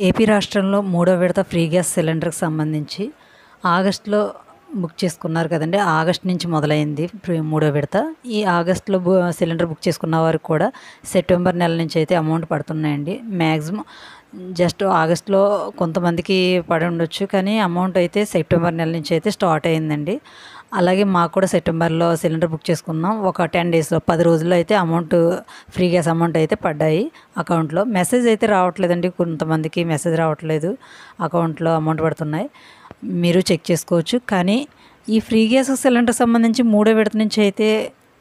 AP రాష్ట్రంలో మూడో విడత ఫ్రీ గ్యాస్ సిలిండర్కి సంబంధించి ఆగస్టులో బుక్ చేసుకున్నారు కదండి. ఆగస్ట్ నుంచి మొదలైంది మూడో విడత. ఈ ఆగస్టులో సిలిండర్ బుక్ చేసుకున్న వారికి కూడా సెప్టెంబర్ నెల నుంచి అయితే అమౌంట్ పడుతున్నాయండి. మ్యాక్సిమం జస్ట్ ఆగస్టులో కొంతమందికి పడి ఉండొచ్చు, కానీ అమౌంట్ అయితే సెప్టెంబర్ నెల నుంచి అయితే స్టార్ట్ అయిందండి. అలాగే మాకు కూడా సెప్టెంబర్లో సిలిండర్ బుక్ చేసుకున్నాం. ఒక 10 డేస్లో 10 రోజుల్లో అయితే అమౌంట్ ఫ్రీ గ్యాస్ అమౌంట్ అయితే పడ్డాయి అకౌంట్లో. మెసేజ్ అయితే రావట్లేదండి, కొంతమందికి మెసేజ్ రావట్లేదు, అకౌంట్లో అమౌంట్ పడుతున్నాయి. మీరు చెక్ చేసుకోవచ్చు. కానీ ఈ ఫ్రీ గ్యాస్ సిలిండర్ సంబంధించి మూడో విడత నుంచి అయితే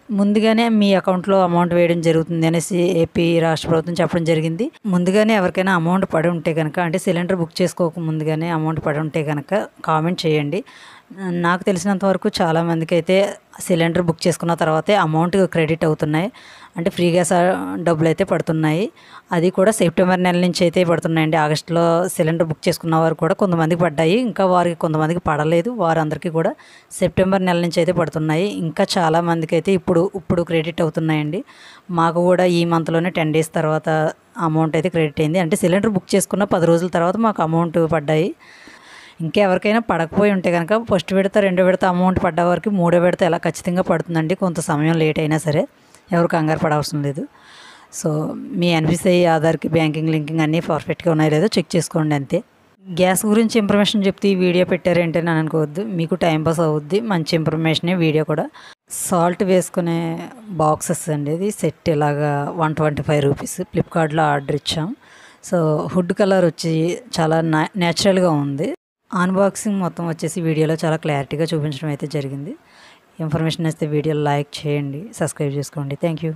ముందుగానే మీ అకౌంట్లో అమౌంట్ వేయడం జరుగుతుంది అనేసి ఏపీ రాష్ట్ర ప్రభుత్వం చెప్పడం జరిగింది. ముందుగానే ఎవరికైనా అమౌంట్ పడి ఉంటే కనుక, అంటే సిలిండర్ బుక్ చేసుకోక ముందుగానే అమౌంట్ పడి ఉంటే కనుక కామెంట్ చేయండి. నాకు తెలిసినంత వరకు చాలామందికి అయితే సిలిండర్ బుక్ చేసుకున్న తర్వాతే అమౌంట్ క్రెడిట్ అవుతున్నాయి, అంటే ఫ్రీ గ్యాస్ డబ్బులు అయితే పడుతున్నాయి. అది కూడా సెప్టెంబర్ నెల నుంచి అయితే పడుతున్నాయండి. ఆగస్టులో సిలిండర్ బుక్ చేసుకున్న వారు కూడా కొంతమందికి పడ్డాయి, ఇంకా వారికి కొంతమందికి పడలేదు. వారందరికీ కూడా సెప్టెంబర్ నెల నుంచి అయితే పడుతున్నాయి. ఇంకా చాలామందికి అయితే ఇప్పుడు క్రెడిట్ అవుతున్నాయండి. మాకు కూడా ఈ మంత్లోనే 10 డేస్ తర్వాత అమౌంట్ అయితే క్రెడిట్ అయింది. అంటే సిలిండర్ బుక్ చేసుకున్న 10 రోజుల తర్వాత మాకు అమౌంట్ పడ్డాయి. ఇంకెవరికైనా పడకపోయి ఉంటే కనుక ఫస్ట్ విడత, రెండో విడత అమౌంట్ పడ్డ వరకు మూడో విడత ఎలా ఖచ్చితంగా పడుతుందండి. కొంత సమయం లేట్ అయినా సరే ఎవరు కంగారు పడవలసిన లేదు. సో మీ ఎన్పిసిఐ, ఆధార్కి బ్యాంకింగ్ లింకింగ్ అన్నీ పర్ఫెక్ట్గా ఉన్నాయో లేదో చెక్ చేసుకోండి అంతే. గ్యాస్ గురించి ఇన్ఫర్మేషన్ చెప్తే ఈ వీడియో పెట్టారేంటి అని అనుకోవద్దు, మీకు టైంపాస్ అవుద్ది. మంచి ఇన్ఫర్మేషనే వీడియో కూడా. సాల్ట్ వేసుకునే బాక్సెస్ అండి, ఇది సెట్ ఇలాగా 125 రూపీస్. ఫ్లిప్కార్ట్లో ఆర్డర్ ఇచ్చాం. సో హుడ్ కలర్ వచ్చి చాలా న్యాచురల్గా ఉంది. అన్బాక్సింగ్ మొత్తం వచ్చేసి వీడియోలో చాలా క్లారిటీగా చూపించడం అయితే జరిగింది. ఇన్ఫర్మేషన్ వస్తే వీడియో లైక్ చేయండి, సబ్స్క్రైబ్ చేసుకోండి. Thank you.